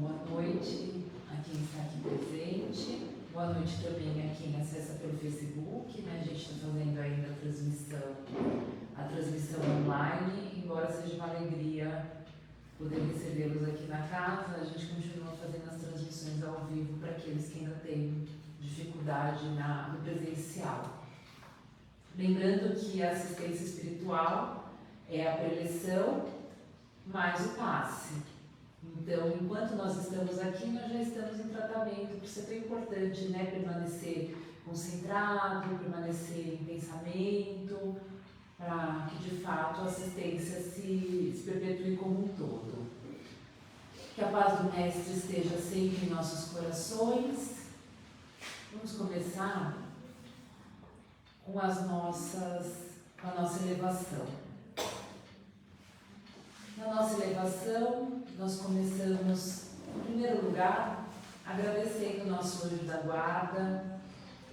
boa noite a quem está aqui presente, boa noite também a quem acessa pelo Facebook, né? A gente está fazendo ainda a transmissão online, embora seja uma alegria poder recebê-los aqui na casa, a gente continua fazendo as transmissões ao vivo para aqueles que ainda têm dificuldade no presencial. Lembrando que a assistência espiritual é a preleção mais o passe. Então, enquanto nós estamos aqui, nós já estamos em tratamento, por isso é tão importante, né, permanecer concentrado, permanecer em pensamento, para que de fato a assistência se perpetue como um todo. Que a paz do Mestre esteja sempre em nossos corações. Vamos começar com a nossa elevação. Na nossa elevação, nós começamos, em primeiro lugar, agradecendo o nosso anjo da guarda,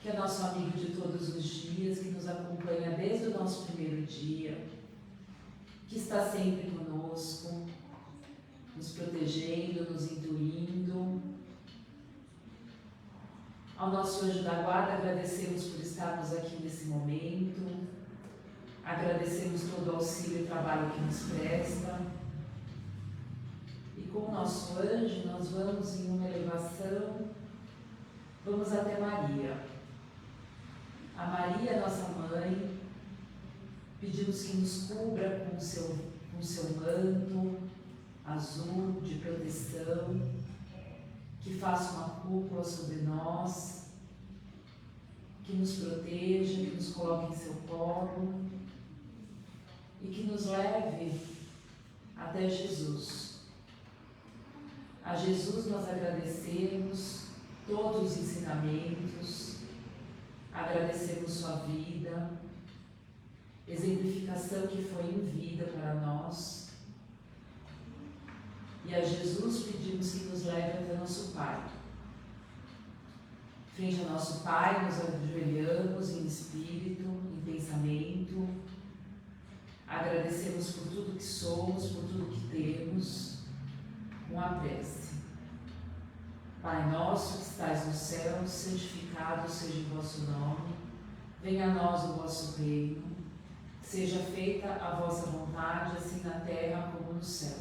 que é nosso amigo de todos os dias, que nos acompanha desde o nosso primeiro dia, que está sempre conosco, nos protegendo, nos intuindo. Ao nosso anjo da guarda, agradecemos por estarmos aqui nesse momento, agradecemos todo o auxílio e trabalho que nos presta. E com o nosso anjo, nós vamos em uma elevação, vamos até Maria. A Maria, nossa mãe, pedimos que nos cubra com o seu manto azul de proteção, que faça uma cúpula sobre nós, que nos proteja, que nos coloque em seu colo e que nos leve até Jesus. A Jesus nós agradecemos todos os ensinamentos, agradecemos sua vida, exemplificação que foi em vida para nós. E a Jesus pedimos que nos leve até nosso Pai. Frente ao nosso Pai, nos ajoelhamos em espírito, em pensamento. Agradecemos por tudo que somos, por tudo que temos, com a prece. Pai nosso que estais no céu, santificado seja o vosso nome. Venha a nós o vosso reino. Seja feita a vossa vontade, assim na terra como no céu.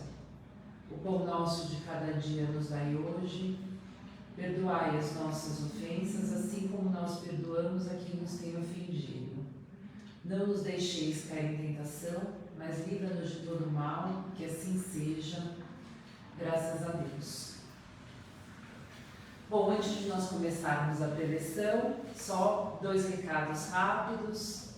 O pão nosso de cada dia nos dai hoje. Perdoai as nossas ofensas, assim como nós perdoamos a quem nos tem ofendido. Não nos deixeis cair em tentação, mas livra-nos de todo mal, que assim seja. Graças a Deus. Bom, antes de nós começarmos a preleção, só 2 recados rápidos.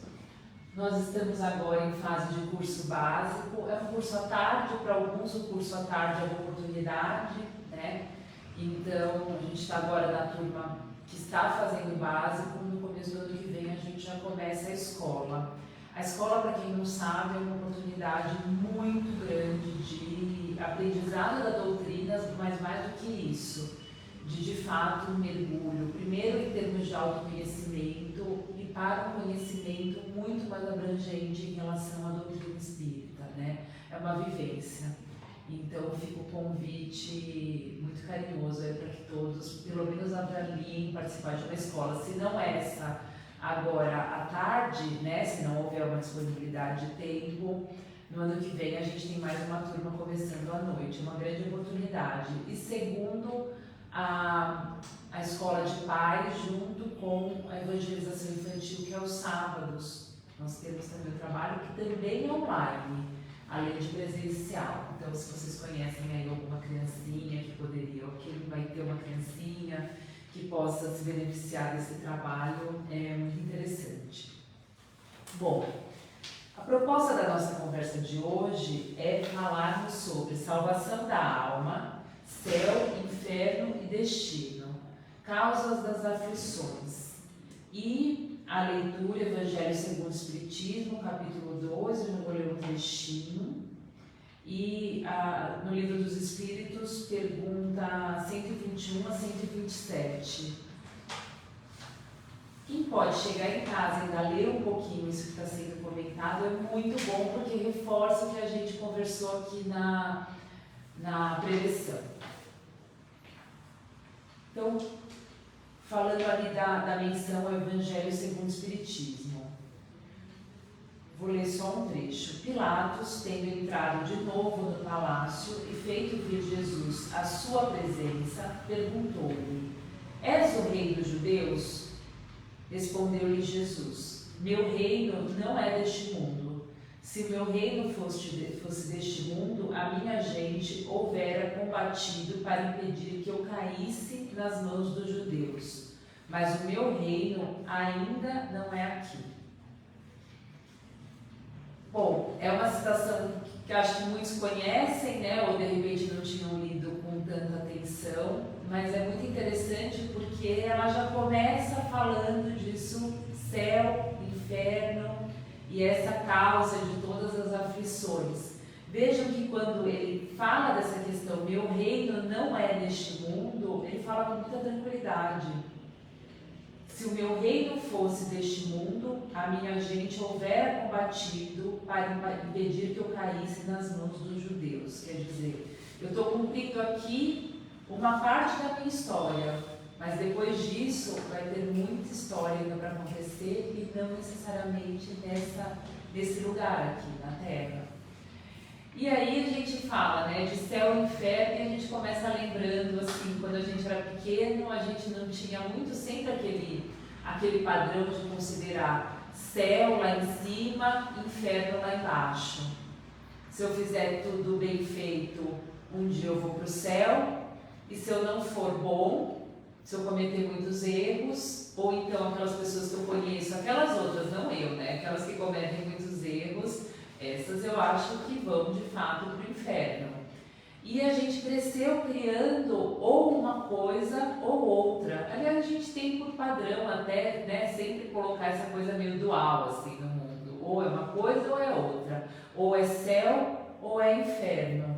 Nós estamos agora em fase de curso básico, é um curso à tarde, para alguns o curso à tarde é uma oportunidade, né? Então, a gente está agora na turma que está fazendo o básico, no começo do ano que vem a gente já começa a escola. A escola, para quem não sabe, é uma oportunidade muito grande de aprendizado da doutrina, mas mais do que isso, de fato um mergulho, primeiro em termos de autoconhecimento e para um conhecimento muito mais abrangente em relação à doutrina espírita, né? É uma vivência. Então fica o convite muito carinhoso para que todos, pelo menos, avaliem participar de uma escola. Se não essa agora à tarde, né? Se não houver uma disponibilidade de tempo, no ano que vem a gente tem mais uma turma começando à noite, uma grande oportunidade. E segundo, a escola de pais junto com a evangelização infantil, que é aos sábados. Nós temos também o trabalho que também é online, além de presencial. Então, se vocês conhecem aí alguma criancinha que poderia, ou que vai ter uma criancinha que possa se beneficiar desse trabalho, é muito interessante. Bom, a proposta da nossa conversa de hoje é falarmos sobre salvação da alma, céu, inferno e destino, causas das aflições. E a leitura, Evangelho segundo o Espiritismo, capítulo 12, eu vou ler um trechinho. E no Livro dos Espíritos, pergunta 121 a 127. Quem pode chegar em casa e ainda ler um pouquinho isso que está sendo comentado é muito bom, porque reforça o que a gente conversou aqui na preleção. Então, falando ali da menção ao Evangelho segundo o Espiritismo. Vou ler só um trecho. Pilatos, tendo entrado de novo no palácio e feito vir Jesus à sua presença, perguntou-lhe: És o rei dos judeus? Respondeu-lhe Jesus: Meu reino não é deste mundo. Se o meu reino fosse deste mundo, a minha gente houvera combatido para impedir que eu caísse nas mãos dos judeus. Mas o meu reino ainda não é aqui. Bom, é uma citação que acho que muitos conhecem, né? Ou de repente não tinham lido com tanta atenção, mas é muito interessante porque ela já começa falando disso, céu, inferno e essa causa de todas as aflições. Vejam que quando ele fala dessa questão, meu reino não é neste mundo, ele fala com muita tranquilidade. Se o meu reino fosse deste mundo, a minha gente houvera combatido para impedir que eu caísse nas mãos dos judeus. Quer dizer, eu estou cumprindo aqui uma parte da minha história, mas depois disso vai ter muita história ainda para acontecer e não necessariamente nesse lugar aqui na Terra. E aí a gente fala, né, de céu e inferno, e a gente começa lembrando, assim, quando a gente era pequeno, a gente não tinha muito sempre aquele padrão de considerar céu lá em cima, inferno lá embaixo. Se eu fizer tudo bem feito, um dia eu vou para o céu, e se eu não for bom, se eu cometer muitos erros, ou então aquelas pessoas que eu conheço, aquelas outras, não eu, né, aquelas que cometem muitos erros, essas eu acho que vão de fato para o inferno. E a gente cresceu criando ou uma coisa ou outra. Aliás, a gente tem por padrão até, né, sempre colocar essa coisa meio dual assim no mundo. Ou é uma coisa ou é outra. Ou é céu ou é inferno.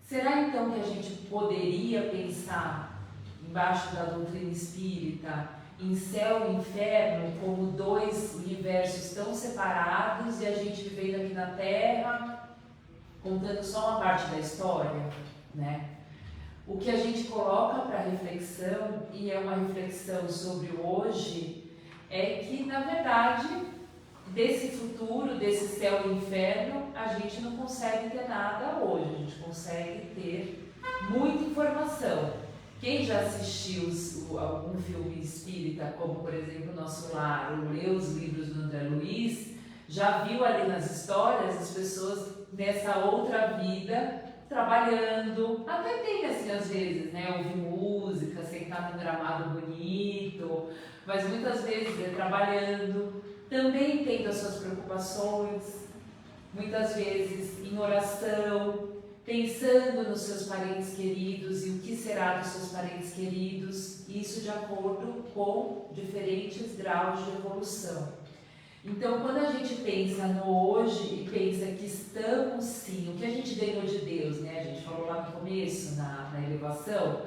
Será então que a gente poderia pensar, embaixo da doutrina espírita, em céu e inferno como dois universos tão separados e a gente vivendo aqui na Terra, contando só uma parte da história, né? O que a gente coloca para reflexão, e é uma reflexão sobre o hoje, é que, na verdade, desse futuro, desse céu e inferno, a gente não consegue ter nada hoje, a gente consegue ter muita informação. Quem já assistiu algum filme espírita, como por exemplo Nosso Lar, ou leu os livros do André Luiz, já viu ali nas histórias as pessoas nessa outra vida trabalhando, até tem assim às vezes, né, ouvir música, sentar num gramado bonito, mas muitas vezes é trabalhando, também tendo as suas preocupações, muitas vezes em oração, pensando nos seus parentes queridos e o que será dos seus parentes queridos, isso de acordo com diferentes graus de evolução. Então, quando a gente pensa no hoje e pensa que estamos sim, o que a gente ganhou de Deus, né? A gente falou lá no começo, na elevação,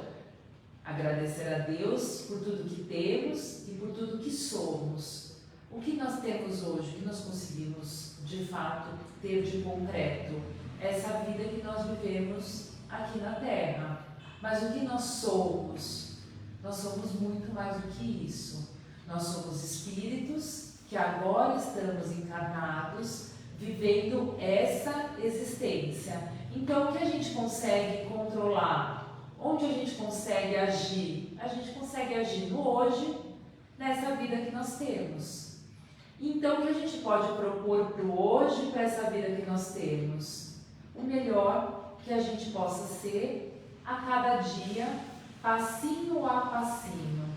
agradecer a Deus por tudo que temos e por tudo que somos. O que nós temos hoje, o que nós conseguimos de fato ter de concreto? Essa vida que nós vivemos aqui na Terra. Mas o que nós somos? Nós somos muito mais do que isso. Nós somos espíritos que agora estamos encarnados, vivendo essa existência. Então, o que a gente consegue controlar? Onde a gente consegue agir? A gente consegue agir no hoje, nessa vida que nós temos. Então, o que a gente pode propor para o hoje, para essa vida que nós temos? O melhor que a gente possa ser a cada dia, passinho a passinho.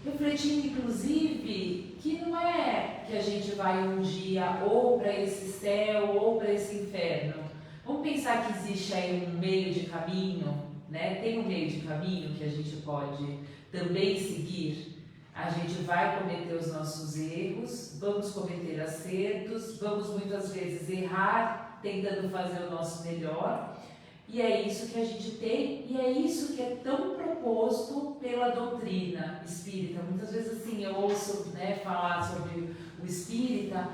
Refletindo, inclusive, que não é que a gente vai um dia ou para esse céu ou para esse inferno. Vamos pensar que existe aí um meio de caminho, né? Tem um meio de caminho que a gente pode também seguir. A gente vai cometer os nossos erros, vamos cometer acertos, vamos muitas vezes errar, tentando fazer o nosso melhor, e é isso que a gente tem, e é isso que é tão proposto pela doutrina espírita. Muitas vezes assim, eu ouço, né, falar sobre o espírita,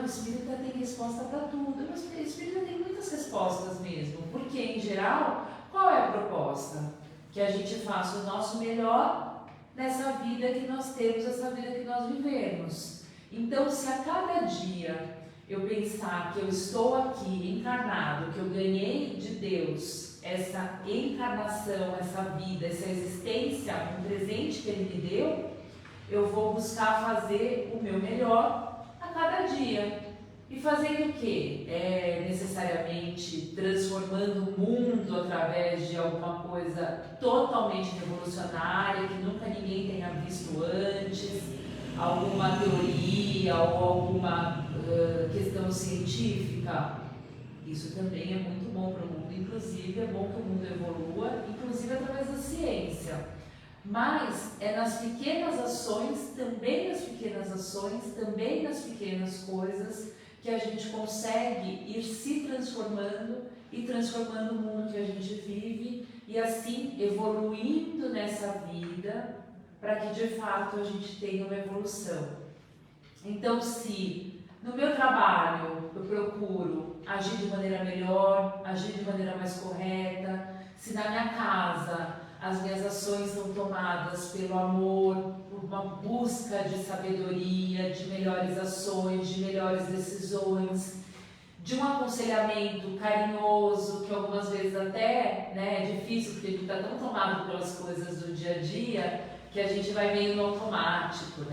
o espírita tem resposta para tudo, mas o espírita tem muitas respostas mesmo, porque em geral, qual é a proposta? que a gente faça o nosso melhor nessa vida que nós temos, essa vida que nós vivemos. Então, se a cada dia eu pensar que eu estou aqui encarnado, que eu ganhei de Deus essa encarnação, essa vida, essa existência, um presente que Ele me deu, eu vou buscar fazer o meu melhor a cada dia. E fazendo o quê? Necessariamente transformando o mundo através de alguma coisa totalmente revolucionária, que nunca ninguém tenha visto antes, alguma teoria ou alguma questão científica. Isso também é muito bom para o mundo, inclusive é bom que o mundo evolua, inclusive através da ciência. Mas é nas pequenas ações, também nas pequenas coisas, que a gente consegue ir se transformando e transformando o mundo que a gente vive e assim evoluindo nessa vida para que de fato a gente tenha uma evolução. Então, se no meu trabalho eu procuro agir de maneira melhor, agir de maneira mais correta, se na minha casa as minhas ações são tomadas pelo amor, por uma busca de sabedoria, de melhores ações, de melhores decisões, de um aconselhamento carinhoso, que algumas vezes até é difícil, porque a gente está tão tomado pelas coisas do dia a dia, que a gente vai meio no automático,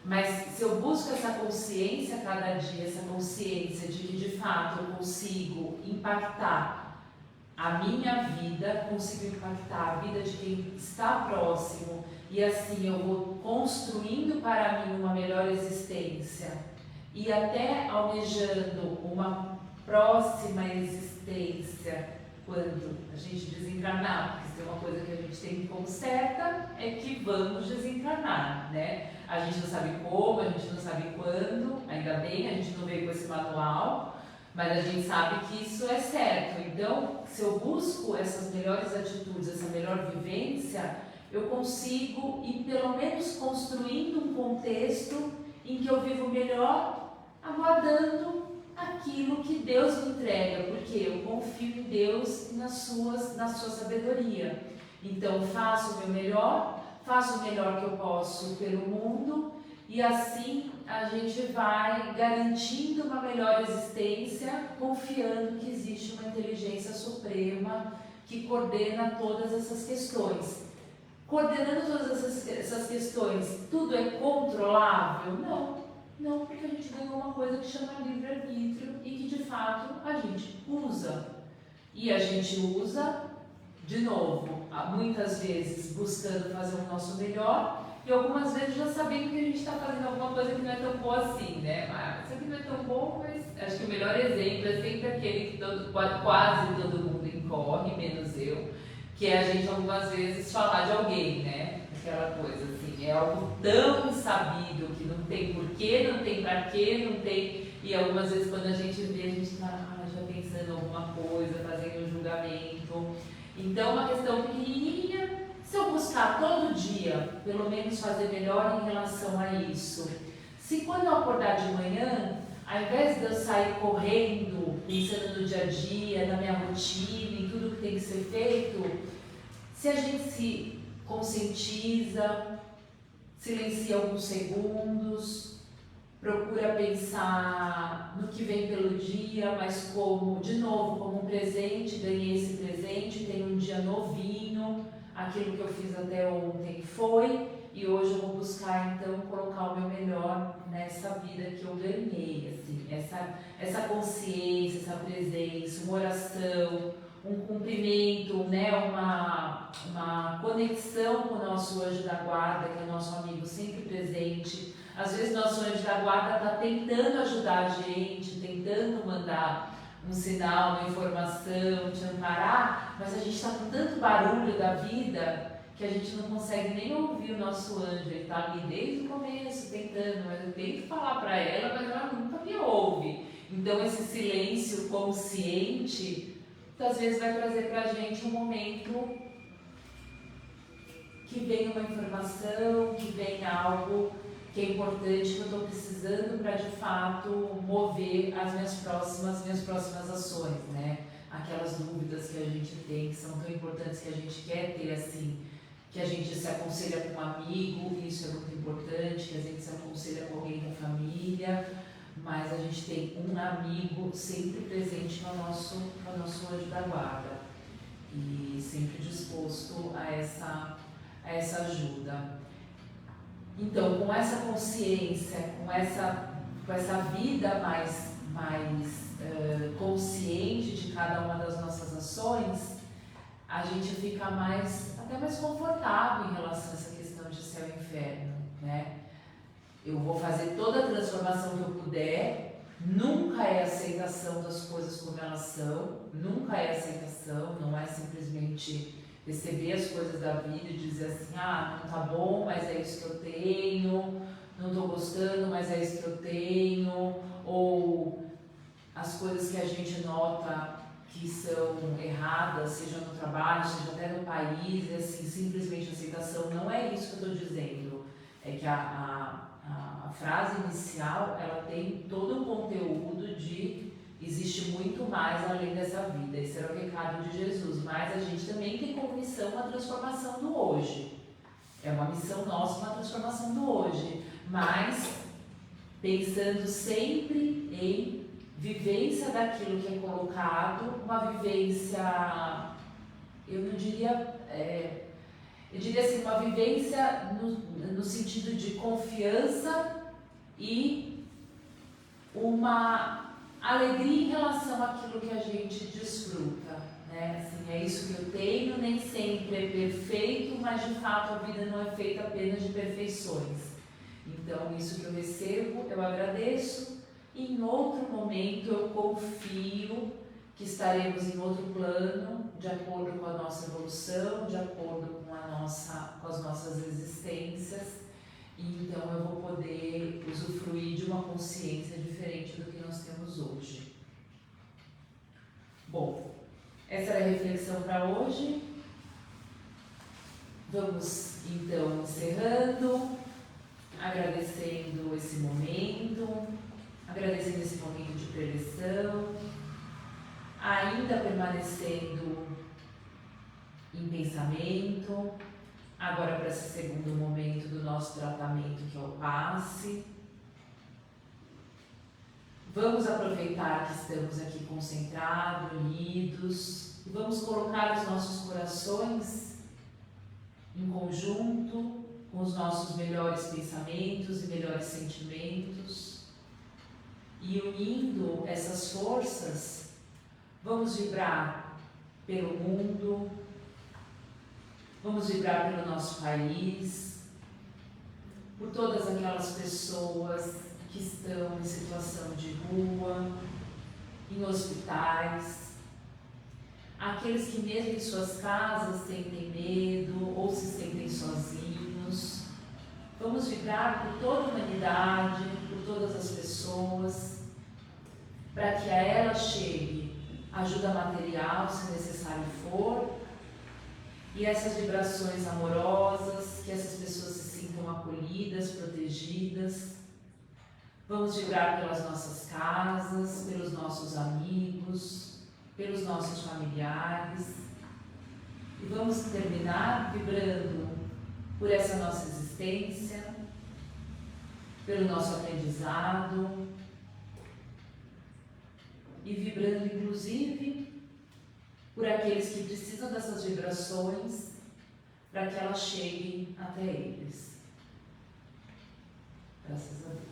Mas se eu busco essa consciência a cada dia, essa consciência de que de fato eu consigo impactar a minha vida, consigo impactar a vida de quem está próximo e assim eu vou construindo para mim uma melhor existência e até almejando uma próxima existência quando a gente desencarnar, porque se tem uma coisa que a gente tem como certa é que vamos desencarnar, A gente não sabe como, a gente não sabe quando, ainda bem, a gente não veio com esse manual, mas a gente sabe que isso é certo. Então, se eu busco essas melhores atitudes, essa melhor vivência, eu consigo ir pelo menos construindo um contexto em que eu vivo melhor, aguardando aquilo que Deus me entrega, porque eu confio em Deus e na sua sabedoria. Então, faço o meu melhor, faço o melhor que eu posso pelo mundo e assim a gente vai garantindo uma melhor existência, confiando que existe uma inteligência suprema que coordena todas essas questões. Coordenando todas essas questões, tudo é controlável? Não, porque a gente ganhou uma coisa que chama livre-arbítrio e que de fato a gente usa. E a gente usa, de novo, muitas vezes buscando fazer o nosso melhor e algumas vezes já sabendo que a gente está fazendo alguma coisa que não é tão boa assim, Mas isso aqui não é tão bom, mas acho que o melhor exemplo é sempre aquele que quase todo mundo incorre, menos eu, que é a gente algumas vezes falar de alguém, Aquela coisa assim, é algo tão sabido que não tem porquê, não tem pra quê, não tem... E algumas vezes quando a gente vê, a gente está já pensando em alguma coisa, fazendo um julgamento. Então, uma questão pequenininha, se eu buscar todo dia, pelo menos fazer melhor em relação a isso. Se quando eu acordar de manhã, ao invés de eu sair correndo, pensando no dia a dia, na minha rotina, em tudo que tem que ser feito, se a gente se conscientiza, silencia alguns segundos, procura pensar no que vem pelo dia, mas como, de novo, como um presente, ganhei esse presente, tenho um dia novinho, aquilo que eu fiz até ontem foi, e hoje eu vou buscar então colocar o meu melhor nessa vida que eu ganhei, assim, essa consciência, essa presença, uma oração, um cumprimento, uma conexão com o nosso anjo da guarda, que é o nosso amigo sempre presente. Às vezes nosso anjo da guarda está tentando ajudar a gente, tentando mandar um sinal, uma informação, te amparar, mas a gente está com tanto barulho da vida que a gente não consegue nem ouvir o nosso anjo. Ele está ali desde o começo tentando, mas eu tenho que falar para ela, mas ela nunca me ouve. Então esse silêncio consciente às vezes vai trazer para a gente um momento que vem uma informação, que vem algo que é importante, que eu estou precisando para de fato mover as minhas próximas ações, Aquelas dúvidas que a gente gente tem, que são tão importantes, que a gente quer ter assim, que a gente se aconselha com um amigo, isso é muito importante, que a gente se aconselha com alguém da família, mas a gente tem um amigo sempre presente no nosso anjo da guarda e sempre disposto a essa ajuda. Então, com essa consciência, com essa vida mais consciente de cada uma das nossas ações, a gente fica até mais confortável em relação a essa questão de céu e inferno, né? Eu vou fazer toda a transformação que eu puder, nunca é aceitação das coisas como elas são, nunca é aceitação, não é simplesmente receber as coisas da vida e dizer assim, não tá bom, mas é isso que eu tenho, não tô gostando, mas é isso que eu tenho, ou as coisas que a gente nota que são erradas, seja no trabalho, seja até no país, e assim, simplesmente aceitação, não é isso que eu estou dizendo. É que a frase inicial, ela tem todo um conteúdo de existe muito mais além dessa vida. Esse era o recado de Jesus, mas a gente também tem como missão a transformação do hoje. É uma missão nossa, uma transformação do hoje, mas pensando sempre em vivência daquilo que é colocado, uma vivência, eu diria assim, uma vivência no sentido de confiança e uma alegria em relação àquilo que a gente desfruta, né? Assim, é isso que eu tenho, nem sempre é perfeito, mas de fato a vida não é feita apenas de perfeições. Então, isso que eu recebo, eu agradeço, e em outro momento eu confio que estaremos em outro plano, de acordo com a nossa evolução, de acordo com as nossas existências, e então eu vou poder usufruir de uma consciência diferente do que nós temos hoje. Bom, essa era a reflexão para hoje. Vamos então encerrando, agradecendo esse momento de preleção, ainda permanecendo em pensamento, agora para esse segundo momento do nosso tratamento, que é o passe. Vamos aproveitar que estamos aqui concentrados, unidos, e vamos colocar os nossos corações em conjunto com os nossos melhores pensamentos e melhores sentimentos, e unindo essas forças, vamos vibrar pelo mundo, vamos vibrar pelo nosso país, por todas aquelas pessoas que estão em situação de rua, em hospitais, aqueles que mesmo em suas casas sentem medo ou se sentem sozinhos. Vamos vibrar por toda a humanidade, por todas as pessoas, para que a elas chegue ajuda material, se necessário for, e essas vibrações amorosas, que essas pessoas se sintam acolhidas, protegidas. Vamos vibrar pelas nossas casas, pelos nossos amigos, pelos nossos familiares, e vamos terminar vibrando por essa nossa existência, pelo nosso aprendizado, e vibrando inclusive por aqueles que precisam dessas vibrações para que elas cheguem até eles. Graças a Deus.